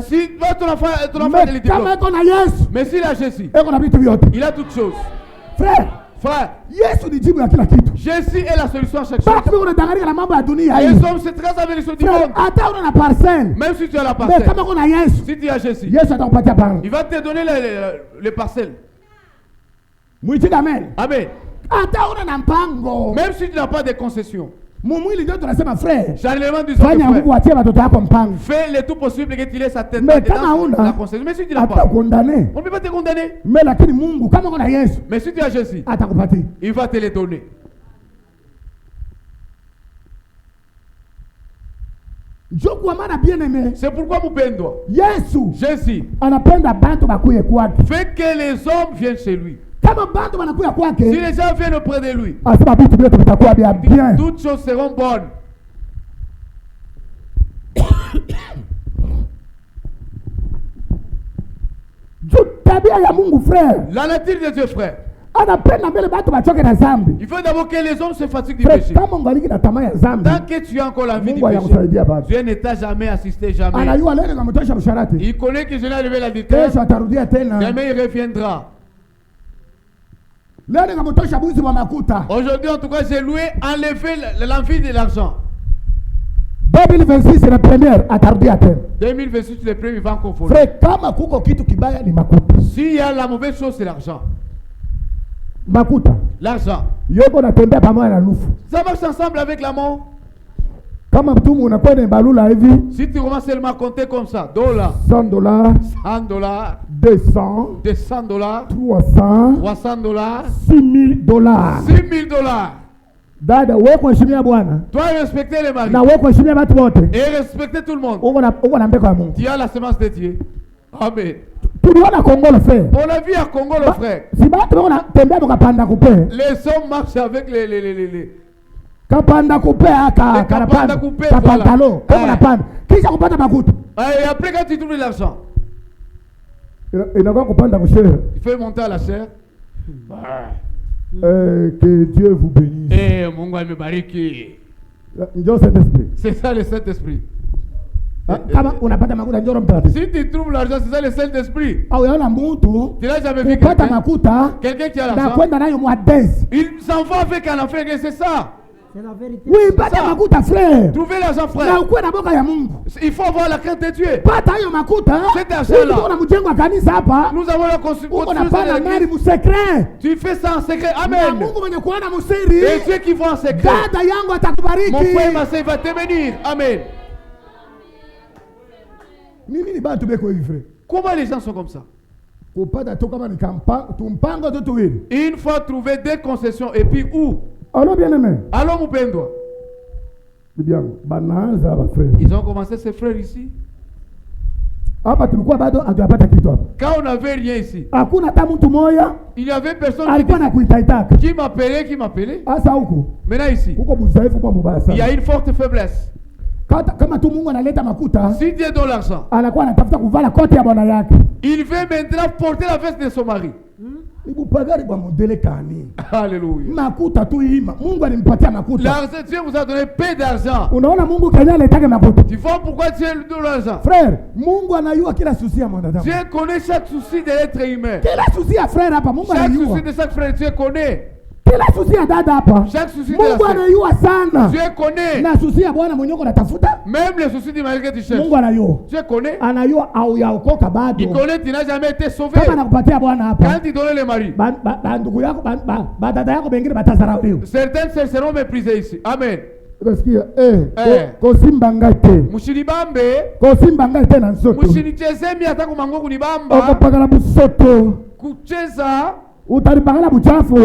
Si votre enfant a des diplômes, mais s'il a Jésus, il a toutes choses. Frère, Jésus est la solution à chaque chose. Les hommes se tracent avec les choses du monde. Même si tu as la parcelle, si tu as Jésus, il va te donner les parcelles. Amen. Même si tu n'as pas de concessions. Charlement du frère, fais le tout possible que tu laisses sa tête dans la concession. Mais si tu n'as pas, on ne peut pas te condamner. Mais si tu as Jésus, il va te les donner. C'est pourquoi Moupendo, Jésus fait que les hommes viennent chez lui. Si les gens viennent auprès de lui, toutes choses seront bonnes. La nature de Dieu, frère. Il faut d'abord que les hommes se fatiguent du péché. Tant que tu as encore l'envie du péché, Dieu ne t'a jamais assisté, jamais. Il connaît que je n'ai arrivé la déterre. Jamais il reviendra. Aujourd'hui, en tout cas, j'ai enlevé l'envie de l'argent. 2026, c'est la première. 2026, c'est le premier, il va encore voler. S'il y a la mauvaise chose, c'est l'argent. L'argent. Ça marche ensemble avec la mort. Si tu commences seulement à compter comme ça, dollars, $100, $100, 200, $200, 300, $300, $6,000. $6,000. Dada, wewe kuheshimia Bwana. Toi respecter les maris. Na wewe kuheshimia watu wote. Et respecter tout le monde. Uko na mbeko ya Mungu. Tu as la semence de Dieu. Amen. Tuliona Kongo le frère. On a vu à Congo le frère. Si batu wana tembea tukapanda coupe. Les hommes marchent avec les kapanda coupe aka kapanda coupe pantalon. Kama napanda. Kisha kupata makuta. Et après quand tu trouves l'argent. Inakuwa kupanda kushare. Il faut monter à la chair. Que Dieu vous bénisse. Eh, Mungu amebariki. Ndio Saint-Esprit. C'est ça le Saint-Esprit. Kama unapata makuta njoo mtatu. Si tu trouves l'argent, c'est ça le Saint-Esprit. Au yana mtu. Tu n'as jamais vu quelqu'un qui a l'argent. Na kwenda nayo mwadezi. Il s'en va avec un enfant, c'est ça. C'est la vérité. Oui, pata makuta frère. Trouver l'argent frère. Na ukwe na boka ya Mungu. Il faut avoir la crainte de Dieu. Pata hiyo makuta. Cet argent-là. Kuna mjengo wa kanisa hapa. Nous avons la construction de mari mu secret. Tu fais ça en secret. Amen. Mungu mwenye kuona musiri. Et Dieu qui voit en secret. Dada yangu atakubariki. Mon frère ma sœur va te bénir. Amen. Nini ni bantu beko hivi frère? Comment les gens sont comme ça? Kupata to kama ni tumpango to tuwili. Une fois trouvé des concessions et puis où? Alors bien aimé. Alors mpendwa. Bien, banaanza ba frère. Ils ont commencé ces frères ici. Hapa tulikuwa bado hatujapata kitu hapa. Quand on n'avait rien ici. Hakuna hata mtu moja. Il y avait personne alikuwa anakuitaitaka. Qui m'appelait. Asa huko. Maintenant ici. Huko mzaifu kwa mbaya sana. Il y a une forte faiblesse. Kama tu Mungu analeta makuta. Si Dieu donne l'argent. Anakuwa anatafuta kuvala koti ya bwana yake. Il veut maintenant porter la veste de son mari. Alléluia. Makuta tu ima. Mungu alimpatia makuta. L'argent, Dieu vous a donné peu d'argent. Unaona Mungu Kenya aletake makuta. Tu vois pourquoi Dieu lui donne l'argent? Frère, Mungu anayua kila souci ya mwanadamu. Dieu connaît chaque souci de l'être humain. Kila souci ya frère hapa Mungu anayua. Chaque souci de chaque frère Dieu connaît. Kila souci ya dada hapa. Chaque souci de Mungu anayua sana. Dieu connaît. Na souci ya bwana mwenye uko natafuta. Même les soucis du mari que tu cherches. Mungu anayua. Dieu connaît. Anayua au yaokoka bado. Il connaît tu n'as jamais été sauvé. Kama nakupatia bwana hapa. Quand il donne le mari. Ndugu yako dada yako bengine batazarauliwa. Certaines sœurs seront méprisées ici. Amen. Unasikia kosimba ngate. Mushiribambe. Kosimba ngate na nsoto. Mushinichezemi hata kumango kunibamba. Okopagala busoto. Kucheza utalipangala buchafu.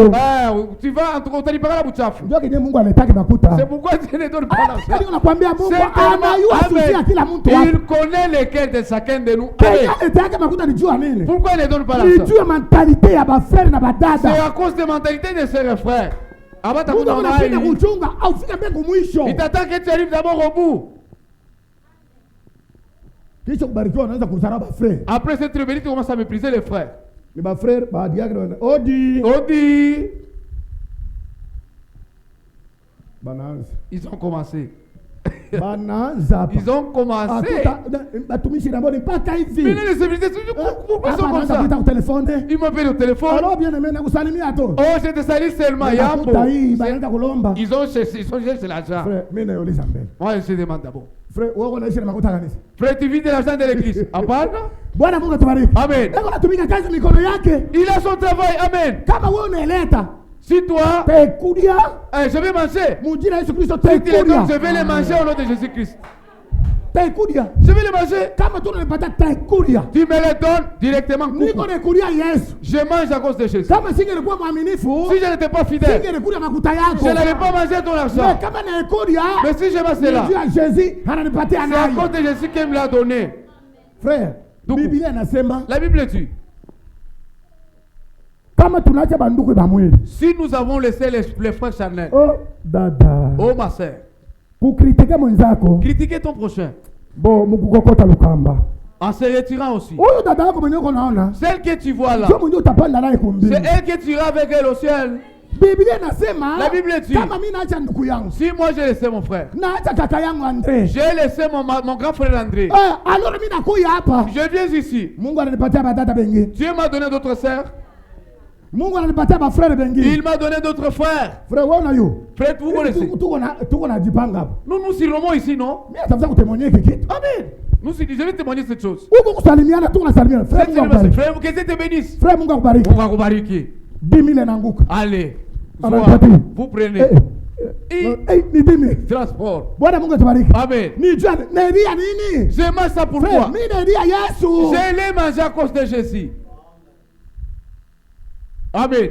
Tu vas en tout cas utalipangala buchafu. Ndio kile Mungu anataka makuta. C'est pourquoi Dieu ne donne pas l'argent. Ndio nakwambia Mungu anayua sucia kila mtu hapa. Il connaît les cœurs de chacun de nous. Kenya anataka makuta ni jua nini? Pourquoi il ne donne pas l'argent? Ni jua mentalité ya ba frère na ba dada. C'est à cause de mentalité de ses frères. Abata kuna unapenda kuchunga au fika mbele mwisho. Il t'attend que tu arrives d'abord au bout. Kisha kubarikiwa unaanza kuzarau ba frère. Après cette rébellion tu commences à mépriser les frères. Les ba frères ba diagre odi. Bananza. Ils ont commencé. Bananza. Ils ont commencé. Batumishi na boni paka hivi. Mais les services pourquoi sont comme ça? Ils m'appellent au téléphone. Alors bien aimé na kusalimia to. Oh, je te salue seulement Yambo. Ils ont cherché l'argent. Frère, mimi nauliza mbele. Moi je demande d'abord. Frère, wewe unaishi na makuta kanisa? Frère, tu vis de l'argent de l'église. Hapana? Bwana Mungu atubariki. Amen. Ndio anatumika kazi mikono yake. Il a son travail. Amen. Kama wewe unaeleta si toi, taikulia, je vais manger. Mujina Yesu Kristo taikulia. Je vais les manger au nom de Jésus-Christ. Taikulia. Je vais les manger. Kama tu unapata taikulia. Tu me les donnes directement. Niko naikulia Yesu. Je mange à cause de Jésus. Kama singelikuwa mwaminifu, si je n'étais pas fidèle, singelikulia makuta yako. Je n'allais pas manger ton argent. Mais kama naikulia, mais si je mange cela, Jésus ananipatia nayo. C'est à cause de Jésus qui me l'a donné. Frère, Biblia inasema, la Bible dit, si nous avons laissé les frères charnels, oh dada, oh ma sœur, critiquer ton prochain, bon mukukokota lukamba, en se retirant aussi. Celle que tu vois là, c'est elle que tu iras avec elle au ciel. La Bible dit, si moi j'ai laissé mon frère, j'ai laissé mon grand frère André, je viens ici, Dieu m'a donné d'autres sœurs, il m'a donné d'autres frères. Frère, vous connaissez. Nous nous serons ici, non? Amen. Nous, je vais témoigner cette chose. Frère, que Dieu te bénisse. On va vous barriquer. Allez, vous prenez. Nidimi. Transport. Bwana Mungu atubariki. Amen. Nijua nelia nini? J'aime ça pourquoi? Mimi nelia Yesu. Je l'ai mangé à cause de Jésus. Amen.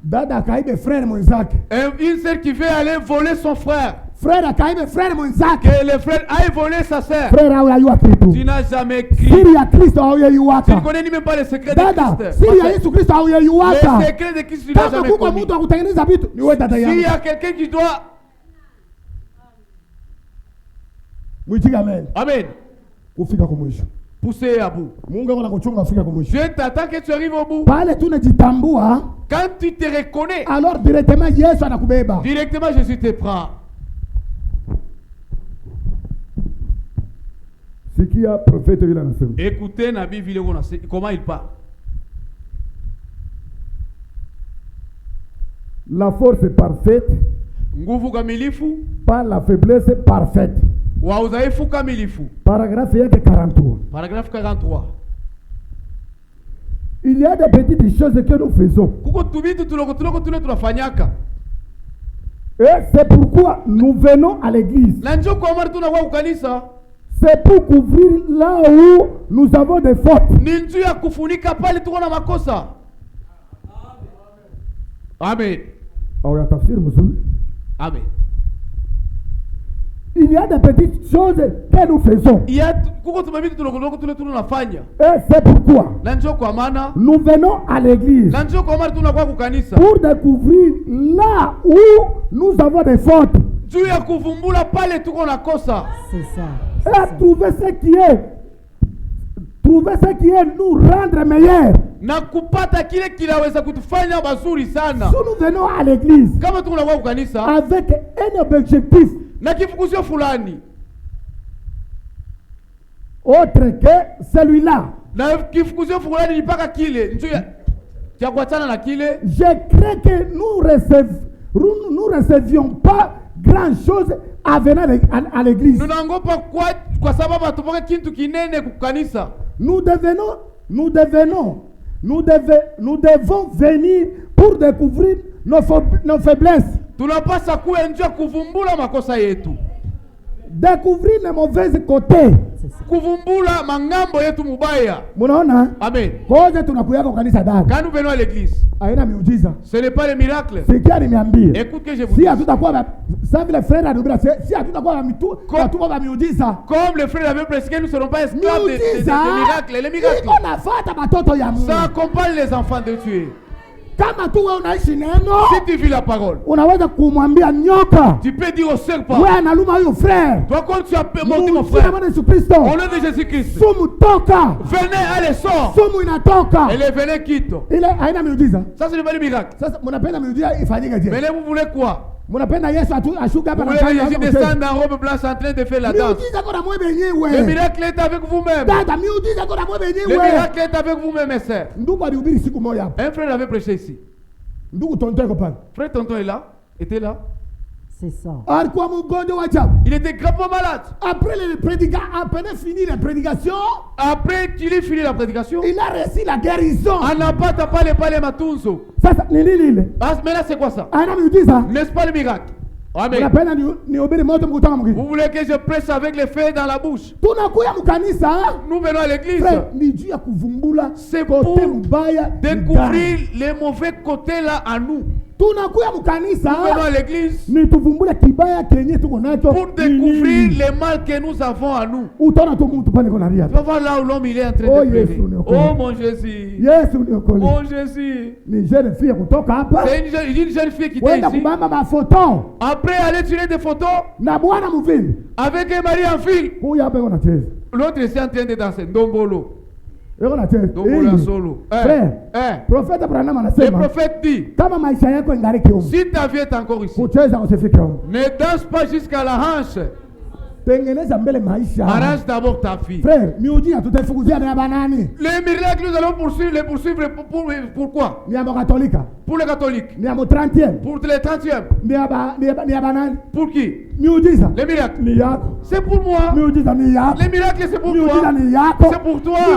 Dada akaibe frère mwenzake. Une sœur qui veut aller voler son frère. Frère akaibe frère mwenzake. Que le frère aille voler sa sœur. Frère au yayua kitu. Tu n'as jamais crié. Siri ya Kristo au yayuaka. Tu ne connais même pas le secret de Christ. Siri ya Yesu Kristo au yayuaka. Le secret de Christ tu n'as jamais connu. Kama kuko mtu akutengeneza vitu ni wewe dada yangu. S'il y a quelqu'un qui doit Mwitika amen. Amen. Kufika kwa mwisho. Pousser à bout. Mungu anakuchunga ufike kwa mwisho. Je t'attends que tu arrives au bout. Pale tunajitambua. Quand tu te reconnais, alors directement Yesu anakubeba. Directement Jésus te prend. Sikia prophète vile anasema. Écoutez Nabii vile comment il parle. La force est parfaite. Nguvu kamilifu. Par la faiblesse parfaite. Wa udhaifu kamilifu. Paragraphe yake 43. Paragraphe 43. Il y a des petites choses que nous faisons. Kuko tubitu tuloko tunafanyaka. Et c'est pourquoi nous venons à l'église. Na njoo kwa mara tunakuwa kukanisa. C'est pour couvrir là où nous avons des fautes. Ni njoo ya kufunika pale tuko na makosa. Amen. Au ya tafsiri mzuri. Amen. Il y a des petites choses que nous faisons. Il y a kuko tumabitu tuloko tunafanya. Et c'est pourquoi na njoo kwa maana nous venons à l'église. Na njoo kwa mara tunakuwa kukanisa. Pour découvrir là où nous avons des fautes. Juu ya kuvumbula pale tuko na kosa. C'est ça. Et trouver ce qui est nous rendre meilleurs. Na kupata kile kinaweza kutufanya mazuri sana. Si nous venons à l'église kama tunakuwa kukanisa avec un objectif na kifukuzio fulani autre que celui-là, na kifukuzio fulani ni paka kile njoo ya kuachana na kile, je crains que nous recevions pas grand chose à venir à l'église. Tunangopa kwa sababu atupaka kitu kinene kukanisa. Nous devons venir pour découvrir nos faiblesses. Tunapasa kuwa njoo kuvumbula makosa yetu. Découvrir les mauvais côtés. Kuvumbula mangambo yetu mubaya. Munaona? Amen. Koje tunakuya kwa kanisa dada. Quand nous venons à l'église, haina miujiza. Ce n'est pas le miracle. Sikia nimeambia. Écoute que je vous dis. Si hatutakuwa ça vile frère anubira si hatutakuwa mitu, hatukuwa ba miujiza. Comme le frère avait prescrit, nous serons pas esclaves de miracles. Les miracles. Iko nafuata batoto ya Mungu. Ça accompagne les enfants de Dieu. Kama tu wewe unaishi neno, si tu vis la parole, unaweza kumwambia nyoka, tu peux dire au serpent, wewe analuma huyo frère. Toi quand tu appelles mon frère, au nom de Jésus-Christ, sumu toka, venez, allez sort. Sumu inatoka. Elle est venez quitte. Ile haina miujiza. Ça c'est le vrai miracle. Sasa mnapenda miujiza ifanyike je? Mais vous voulez quoi? Mnapenda Yesu ashuka hapa na Jésus descende en robe blanche en train de faire la danse. Le miracle est avec vous-même. Le miracle est avec vous-même, mes sœurs. Un frère avait prêché ici. Frère tonton est là, était là. C'est ça. Il était gravement malade. Après fini la prédication, après qu'il ait fini la prédication, il a reçu la guérison. Anapata pale matunzo. Mais là c'est quoi ça? N'est-ce pas le miracle? Amen. Vous voulez que je prêche avec les feux dans la bouche? Nous venons à l'église. C'est pour découvrir les mauvais côtés là à nous. Nous venons à l'église pour découvrir les mal que nous avons à nous. Tu vas voir là où l'homme il est en train de pleurer. Oh mon Jésus. Oh Jésus. C'est une jeune fille qui était ici. Après aller tirer des photos avec un mari en fil. L'autre est en train de danser. Ndombolo. Solo. Le prophète dit, si ta vie est encore ici, ne danse pas jusqu'à la hanche. Arrange d'abord ta vie. Frère, les miracles nous allons les poursuivre pourquoi? Pour les catholiques. Pour les 30e. Pour qui? Les miracles. C'est pour moi. Les miracles c'est pour toi. C'est pour toi. Les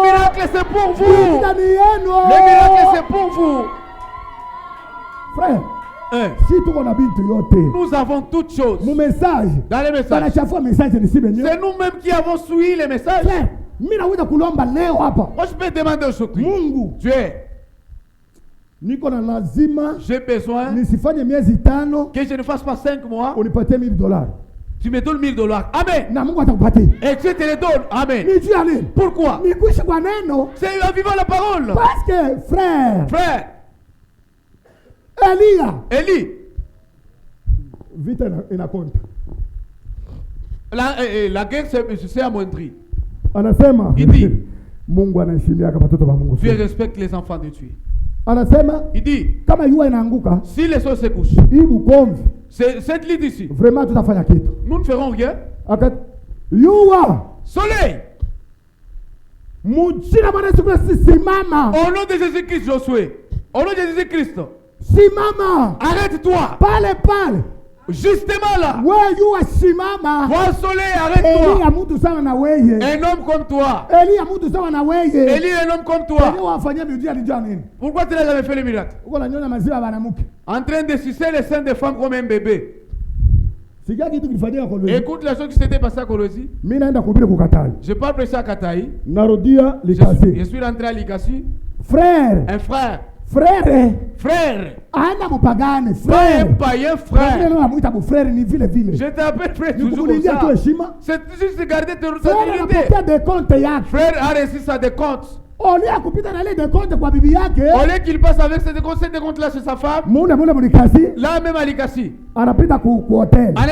miracles c'est pour vous. Les miracles c'est pour vous. Frère, Nous avons toutes choses. Mon message. Dans les messages. C'est nous-mêmes qui avons suivi les messages. Moi, je peux demander aujourd'hui. Dieu. J'ai besoin que je ne fasse pas 5 mois. $1,000. Tu me donnes $1,000. Amen. Et tu te les donnes. Amen. Pourquoi? C'est en vivant la parole. Parce que frère. Élie. Vite ina compte. La guerre c'est amoindrie. Anasema. Il dit. Mungu anaheshimiaka watoto wa Mungu. Dieu respecte les enfants de Dieu. Anasema. Il dit. Kama yua inaanguka. Si les choses se couchent. Cette lit ici. Vraiment tutafanya kitu. Nous ne ferons rien. Yua. Soleil. Mujina mwana Yesu simama. Au nom de Jésus-Christ, Josué. Au nom de Jésus-Christ. Simama. Arrête-toi. Pale. Justement là. Yua simama. Toi soleil, arrête-toi. Elia mtu sawa na wewe. Un homme comme toi. Elia mtu sawa na wewe. Elie un homme comme toi. Elia wafanyia miujiza alijua nini? Pourquoi tu n'as jamais fait le miracle? Uko na nyonya maziwa banamuke. En train de sucer les seins des femmes comme un bébé. Écoute la chose qui s'était passée à Kolosi. Je parle prêcher à Kataï. Je suis rentré à Likasi. Frère. Un frère. Frère. Pas un païen frère. Je t'appelle frère toujours comme ça. C'est juste de garder tes responsabilités. Frère a reçu sa décompte. Au lieu qu'il passe avec ces décomptes là chez sa femme. Là même à Likasi. Allez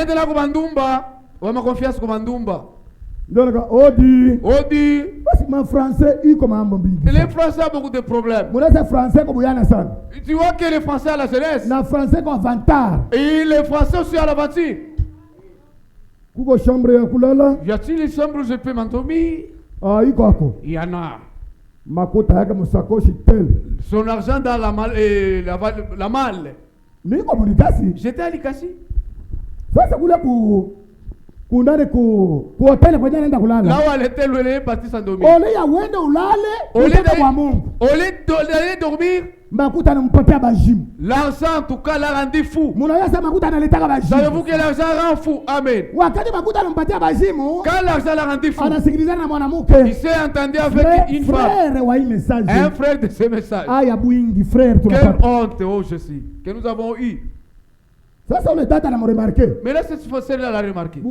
de là Kubandumba. On m'a confiance Kubandumba. Odi. Français, les Français ont beaucoup de problèmes. Tu vois que les Français à la jeunesse. Et les Français aussi à l'aventure. Y a-t-il une chambre où je peux m'endormir? Il y en a. Son argent dans la malle. J'étais à Likasi. Là où elle était, elle est partie s'endormir. Au lieu d'aller dormir, l'argent en tout cas l'a rendu fou. Savez-vous que l'argent rend fou? Amen. Quand l'argent l'a rendu fou, il s'est entendu avec une femme, un frère de ce message. Quelle honte, oh Jésus, que nous avons eu. Mais là, cette fois-là, elle a remarqué.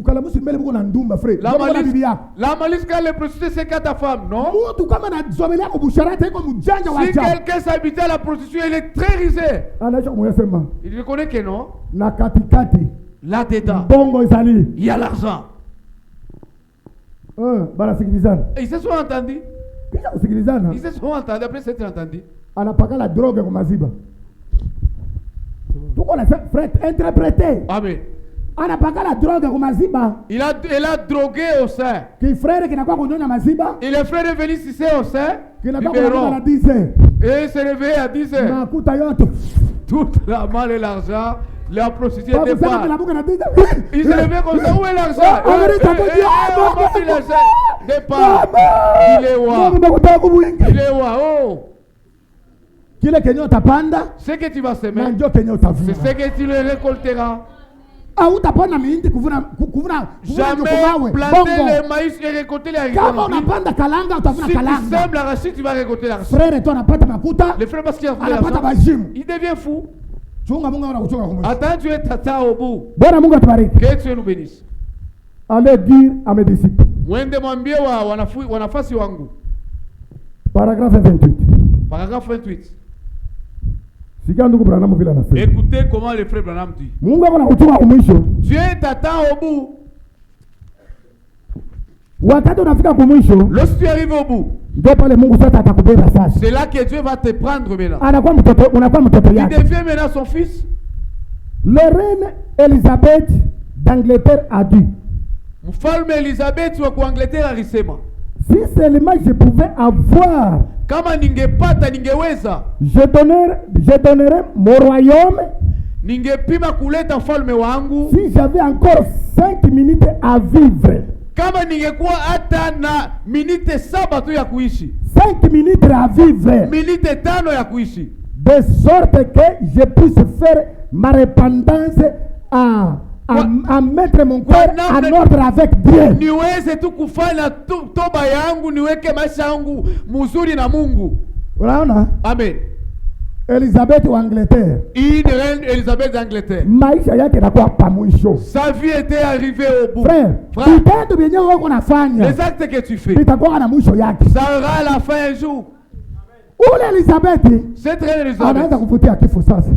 La malice quand les prostituées, c'est qu'à ta femme, non? Si quelqu'un s'habitait à la prostituée, il est très risé. Il reconnaît que non. Là-dedans, il y a l'argent. Ils se sont entendus. Ils se sont entendus. Après s'être entendus. Interprété. Amen. Elle a drogué au sein. Et le frère est venu sucer au sein. Et il s'est réveillé à 10 heures. Toute la malle et l'argent, la prostituée départ. Il s'est réveillé comme ça. Où est l'argent? Départ. Il est où? Il est où? Ce que tu vas semer, c'est ce que tu le récolteras. Jamais planter le maïs et récolter les haricots. Si tu sèmes l'arachide, tu vas récolter l'arachide. Le frère, parce qu'il a l'argent, il devient fou. Attends, tu es tata au bout. Que Dieu nous bénisse. Allez dire à mes disciples. Paragraphe 28. Paragraphe 28. Écoutez comment le frère Branham dit. Dieu t'attend au bout. Lorsque tu arrives au bout, c'est là que Dieu va te prendre maintenant. Il devient maintenant son fils. La reine Elisabeth d'Angleterre a dit. Mfalme Elisabeth wa Angleterre alisema. Si seulement je pouvais avoir, kama ningepata ningeweza, je donnerais mon royaume, ningepima kuleta mfalme wangu, si j'avais encore 5 minutes à vivre, kama ningekuwa hata na minute 7 tu ya kuishi, 5 minutes à vivre, minute 5 ya kuishi, de sorte que je puisse faire ma repentance à mettre mon corps en ordre avec Dieu. Niweze tu kufanya toba yangu niweke maisha yangu mzuri na Mungu. Unaona? Amen. Elizabeth wa Angleterre. Une reine Elizabeth d'Angleterre. Maisha yake inakuwa pa mwisho. Sa vie était arrivée au bout. Frère, vitendo vyenye wewe unafanya. Les actes que tu fais. Vitakuwa na mwisho yake. Ça aura la fin un jour. Ule Elizabeth. Cette reine Elizabeth. Anaanza kuvutia kifo sasa.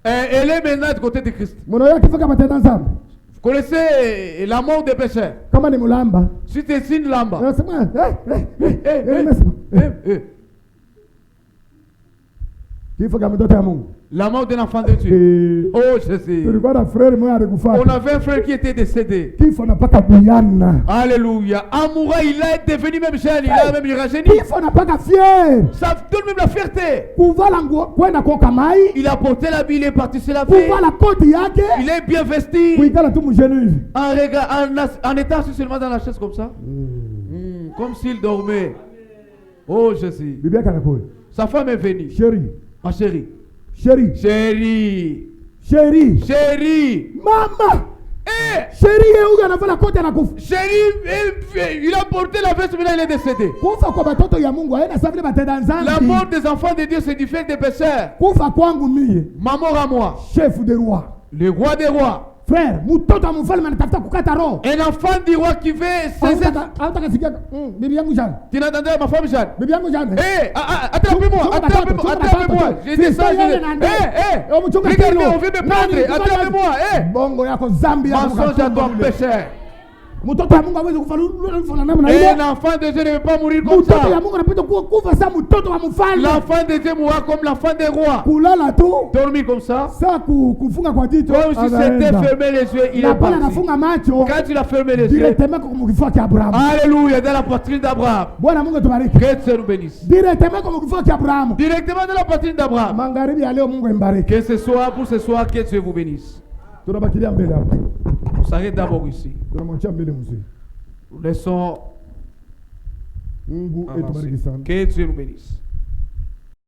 Elle est maintenant du côté de Christ. Mnaona kifo kama tena nzambe. Vous connaissez la mort des pécheurs? Kama ni mulamba. Si tu es une lamba. Unasema kifo kama mtoto ya Mungu. La mort d'un enfant de Dieu. Oh, je sais. On avait un frère qui était décédé. Alléluia. Amoureux, il est devenu même jeune, il a même rajeuni. Ça donne même la fierté. Il a porté la vie, il est parti se laver. Il est bien vesti. En étant assis seulement dans la chaise comme ça. Comme s'il dormait. Oh, je sais. Sa femme est venue. Chérie. Ma chérie. Chérie. Chérie. Chérie. Chérie. Maman. Chérie, il a porté la veste, mais là il est décédé. La mort des enfants de Dieu, c'est du fait des pécheurs. Ma mort à moi. Chef des rois. Le roi des rois. Frère, un enfant du roi qui veut cesser. Tu n'entendais ma femme Jeanne? Attrapez-moi. J'ai dit ça. Regardez, on veut me prendre. Attrapez-moi. Mensonge à ton péché. Un enfant de Dieu ne veut pas mourir comme ça. L'enfant de Dieu mourra comme l'enfant des rois. Dormir comme ça. Comme si c'était fermé les yeux, il est parti. Quand il a fermé les yeux, alléluia, dans la poitrine d'Abraham. Que Dieu nous bénisse. Directement dans la poitrine d'Abraham. Que ce soit pour ce soir, que Dieu vous bénisse. On s'arrête d'abord ici. Nous laissons. Que Dieu nous bénisse.